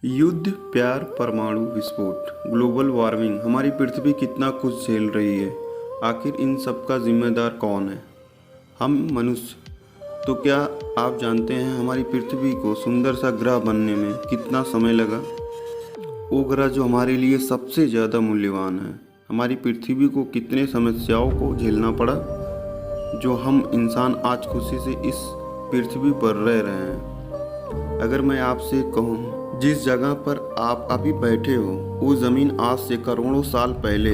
युद्ध, प्यार, परमाणु विस्फोट, ग्लोबल वार्मिंग, हमारी पृथ्वी कितना कुछ झेल रही है। आखिर इन सब का जिम्मेदार कौन है? हम मनुष्य। तो क्या आप जानते हैं हमारी पृथ्वी को सुंदर सा ग्रह बनने में कितना समय लगा? वो ग्रह जो हमारे लिए सबसे ज़्यादा मूल्यवान है। हमारी पृथ्वी को कितने समस्याओं को झेलना पड़ा, जो हम इंसान आज खुशी से इस पृथ्वी पर रह रहे हैं। अगर मैं आपसे कहूँ, जिस जगह पर आप अभी बैठे हो वो ज़मीन आज से करोड़ों साल पहले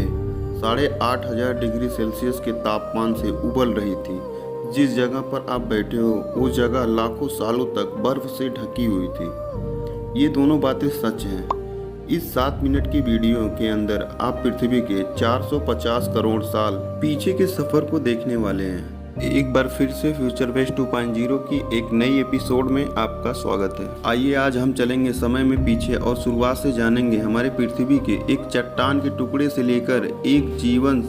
8,500 डिग्री सेल्सियस के तापमान से उबल रही थी। जिस जगह पर आप बैठे हो वो जगह लाखों सालों तक बर्फ से ढकी हुई थी। ये दोनों बातें सच हैं। इस 7 मिनट की वीडियो के अंदर आप पृथ्वी के 450 करोड़ साल पीछे के सफ़र को देखने वाले हैं। एक बार फिर से फ्यूचर बेस्ट 2.0 की एक नई एपिसोड में आपका स्वागत है। आइए आज हम चलेंगे समय में पीछे और शुरुआत से जानेंगे हमारे पृथ्वी के एक चट्टान के टुकड़े से लेकर एक जीवन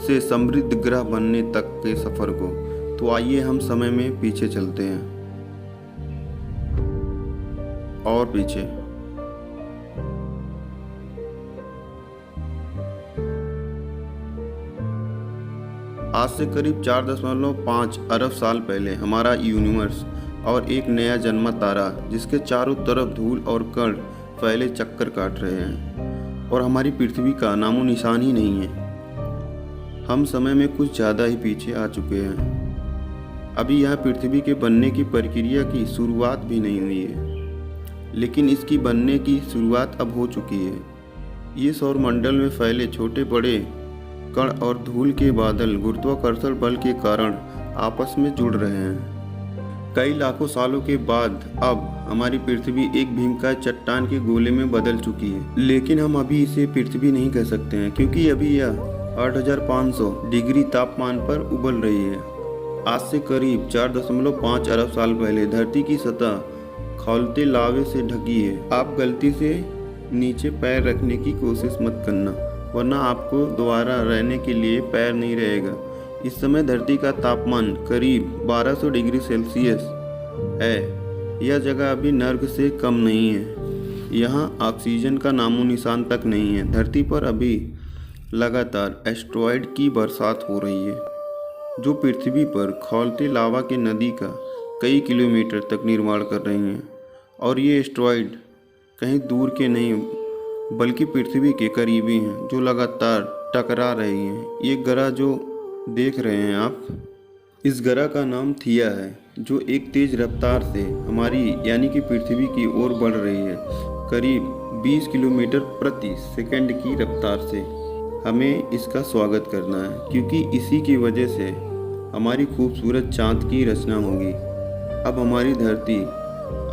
से समृद्ध ग्रह बनने तक के सफ़र को। तो आइए हम समय में पीछे चलते हैं और पीछे। आज से करीब 4.5 अरब साल पहले हमारा यूनिवर्स और एक नया जन्मा तारा, जिसके चारों तरफ धूल और कण फैले चक्कर काट रहे हैं और हमारी पृथ्वी का नामो निशान ही नहीं है। हम समय में कुछ ज़्यादा ही पीछे आ चुके हैं। अभी यह पृथ्वी के बनने की प्रक्रिया की शुरुआत भी नहीं हुई है, लेकिन इसकी बनने की शुरुआत अब हो चुकी है। ये सौरमंडल में फैले छोटे बड़े कण और धूल के बादल गुरुत्वाकर्षण बल के कारण आपस में जुड़ रहे हैं। कई लाखों सालों के बाद अब हमारी पृथ्वी एक भीमकाय चट्टान के गोले में बदल चुकी है, लेकिन हम अभी इसे पृथ्वी नहीं कह सकते हैं, क्योंकि अभी यह 8,500 डिग्री तापमान पर उबल रही है। आज से करीब 4.5 अरब साल पहले धरती की सतह खौलते लावे से ढकी है। आप गलती से नीचे पैर रखने की कोशिश मत करना, वरना आपको दोबारा रहने के लिए पैर नहीं रहेगा। इस समय धरती का तापमान करीब 1200 डिग्री सेल्सियस है। यह जगह अभी नर्क से कम नहीं है। यहाँ ऑक्सीजन का नामो निशान तक नहीं है। धरती पर अभी लगातार एस्टेरॉयड की बरसात हो रही है, जो पृथ्वी पर खौलते लावा के नदी का कई किलोमीटर तक निर्माण कर रही हैं। और ये एस्टेरॉयड कहीं दूर के नहीं बल्कि पृथ्वी के करीबी हैं, जो लगातार टकरा रही हैं। ये ग्रह जो देख रहे हैं आप, इस ग्रह का नाम थिया है, जो एक तेज रफ्तार से हमारी यानी कि पृथ्वी की ओर बढ़ रही है, करीब 20 किलोमीटर प्रति सेकंड की रफ्तार से। हमें इसका स्वागत करना है, क्योंकि इसी की वजह से हमारी खूबसूरत चाँद की रचना होगी। अब हमारी धरती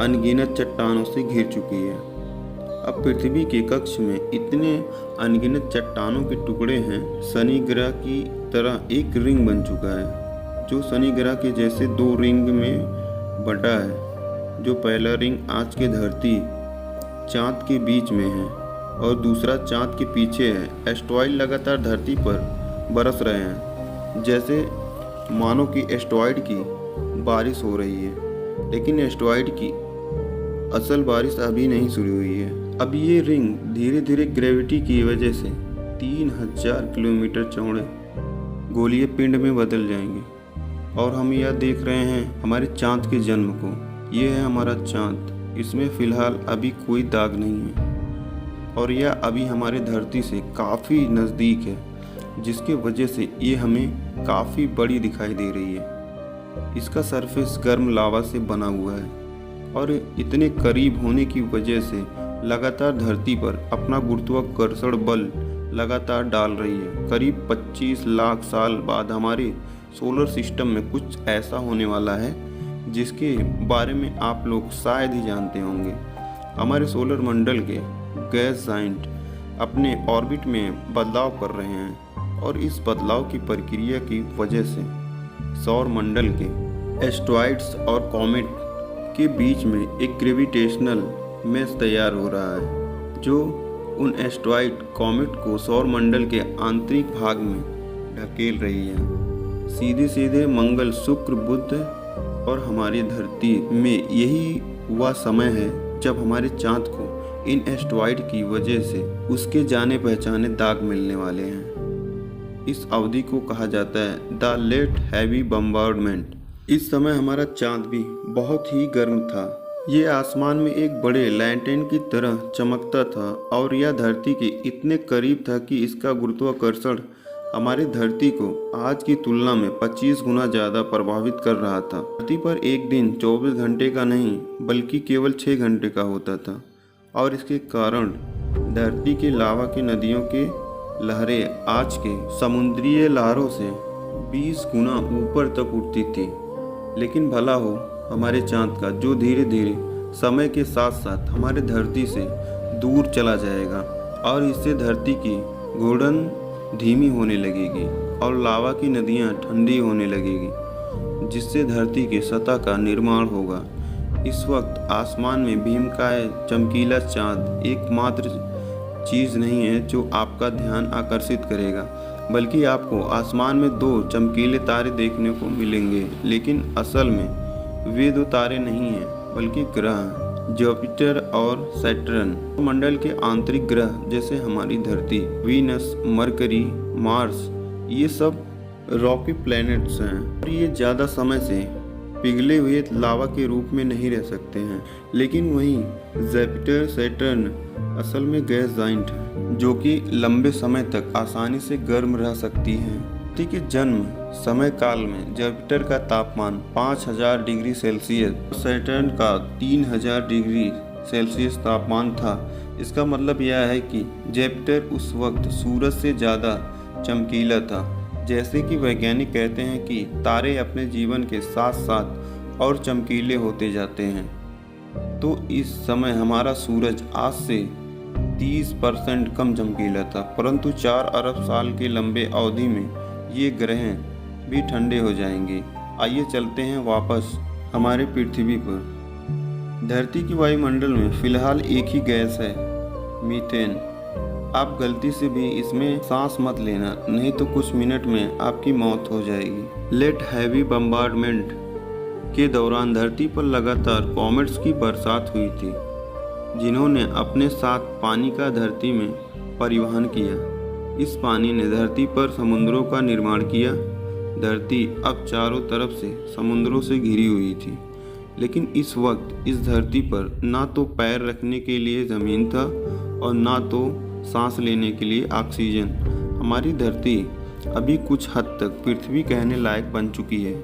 अनगिनत चट्टानों से घिर चुकी है। अब पृथ्वी के कक्ष में इतने अनगिनत चट्टानों के टुकड़े हैं, शनि ग्रह की तरह एक रिंग बन चुका है, जो शनि ग्रह के जैसे 2 रिंग में बटा है। जो पहला रिंग आज के धरती चाँद के बीच में है और दूसरा चाँद के पीछे है। एस्टेरॉयड लगातार धरती पर बरस रहे हैं, जैसे मानो कि एस्टेरॉयड की बारिश हो रही है, लेकिन एस्टेरॉयड की असल बारिश अभी नहीं शुरू हुई है। अब ये रिंग धीरे धीरे ग्रेविटी की वजह से 3000 किलोमीटर चौड़े गोलीय पिंड में बदल जाएंगे। और हम यह देख रहे हैं हमारे चाँद के जन्म को। ये है हमारा चाँद। इसमें फ़िलहाल अभी कोई दाग नहीं है और यह अभी हमारे धरती से काफ़ी नज़दीक है, जिसके वजह से ये हमें काफ़ी बड़ी दिखाई दे रही है। इसका सरफेस गर्म लावा से बना हुआ है और इतने करीब होने की वजह से लगातार धरती पर अपना गुरुत्वाकर्षण बल लगातार डाल रही है। करीब 25 लाख साल बाद हमारे सोलर सिस्टम में कुछ ऐसा होने वाला है जिसके बारे में आप लोग शायद ही जानते होंगे। हमारे सोलर मंडल के गैस जाइंट अपने ऑर्बिट में बदलाव कर रहे हैं और इस बदलाव की प्रक्रिया की वजह से सौर मंडल के एस्टेरॉयड्स और कॉमेट के बीच में एक ग्रेविटेशनल मेश तैयार हो रहा है, जो उन एस्टेरॉयड कॉमेट को सौर मंडल के आंतरिक भाग में ढकेल रही है। सीधे सीधे मंगल, शुक्र, बुध और हमारी धरती में यही वह समय है जब हमारे चाँद को इन एस्टेरॉयड की वजह से उसके जाने पहचाने दाग मिलने वाले हैं। इस अवधि को कहा जाता है द लेट हैवी बम्बार्डमेंट। इस समय हमारा चांद भी बहुत ही गर्म था। ये आसमान में एक बड़े लैंटेन की तरह चमकता था और यह धरती के इतने करीब था कि इसका गुरुत्वाकर्षण हमारी धरती को आज की तुलना में 25 गुना ज़्यादा प्रभावित कर रहा था। धरती पर एक दिन 24 घंटे का नहीं बल्कि केवल 6 घंटे का होता था और इसके कारण धरती के लावा की नदियों के लहरें आज के समुद्रीय लहरों से 20 गुना ऊपर तक उठती थी। लेकिन भला हो हमारे चांद का, जो धीरे धीरे समय के साथ साथ हमारे धरती से दूर चला जाएगा और इससे धरती की घूर्णन धीमी होने लगेगी और लावा की नदियां ठंडी होने लगेगी, जिससे धरती की सतह का निर्माण होगा। इस वक्त आसमान में भीमकाय चमकीला चांद एकमात्र चीज़ नहीं है जो आपका ध्यान आकर्षित करेगा, बल्कि आपको आसमान में 2 चमकीले तारे देखने को मिलेंगे। लेकिन असल में वे 2 तारे नहीं हैं बल्कि ग्रह जुपिटर और सैटर्न, मंडल के आंतरिक ग्रह जैसे हमारी धरती, वीनस, मरकरी, मार्स, ये सब रॉकी प्लैनेट्स हैं और ये ज़्यादा समय से पिघले हुए लावा के रूप में नहीं रह सकते हैं। लेकिन वहीं जुपिटर, सैटर्न असल में गैस जाइंट है जो कि लंबे समय तक आसानी से गर्म रह सकती हैं। धरती के जन्म समय काल में जुपिटर का तापमान 5000 डिग्री सेल्सियस, सैटर्न का 3000 डिग्री सेल्सियस तापमान था। इसका मतलब यह है कि जुपिटर उस वक्त सूरज से ज़्यादा चमकीला था। जैसे कि वैज्ञानिक कहते हैं कि तारे अपने जीवन के साथ साथ और चमकीले होते जाते हैं, तो इस समय हमारा सूरज आज से 30% कम चमकीला था, परंतु 4 अरब साल के लंबे अवधि में ये ग्रह भी ठंडे हो जाएंगे। आइए चलते हैं वापस हमारे पृथ्वी पर। धरती की वायुमंडल में फिलहाल एक ही गैस है, मीथेन। आप गलती से भी इसमें सांस मत लेना, नहीं तो कुछ मिनट में आपकी मौत हो जाएगी। लेट हैवी बम्बार्डमेंट के दौरान धरती पर लगातार कॉमेट्स की बरसात हुई थी, जिन्होंने अपने साथ पानी का धरती में परिवहन किया। इस पानी ने धरती पर समुद्रों का निर्माण किया। धरती अब चारों तरफ से समुद्रों से घिरी हुई थी, लेकिन इस वक्त इस धरती पर ना तो पैर रखने के लिए ज़मीन था और ना तो सांस लेने के लिए ऑक्सीजन। हमारी धरती अभी कुछ हद तक पृथ्वी कहने लायक बन चुकी है,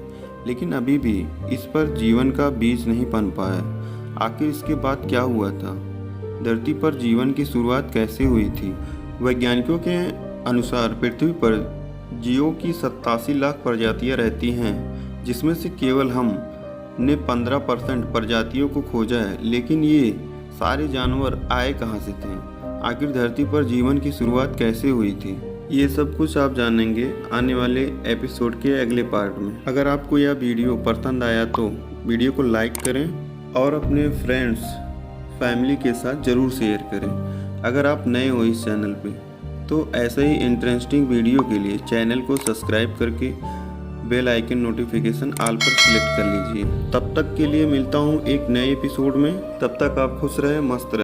लेकिन अभी भी इस पर जीवन का बीज नहीं पन पाया। आखिर इसके बाद क्या हुआ था? धरती पर जीवन की शुरुआत कैसे हुई थी? वैज्ञानिकों के अनुसार पृथ्वी पर जीवों की 87 लाख प्रजातियां रहती हैं, जिसमें से केवल हमने 15% प्रजातियों को खोजा है। लेकिन ये सारे जानवर आए कहाँ से थे? आखिर धरती पर जीवन की शुरुआत कैसे हुई थी? ये सब कुछ आप जानेंगे आने वाले एपिसोड के अगले पार्ट में। अगर आपको यह वीडियो पसंद आया तो वीडियो को लाइक करें और अपने फ्रेंड्स, फैमिली के साथ ज़रूर शेयर करें। अगर आप नए हो इस चैनल पे तो ऐसे ही इंटरेस्टिंग वीडियो के लिए चैनल को सब्सक्राइब करके बेल आइकन नोटिफिकेशन ऑल पर क्लिक कर लीजिए। तब तक के लिए मिलता हूँ एक नए एपिसोड में। तब तक आप खुश रहें, मस्त रहें।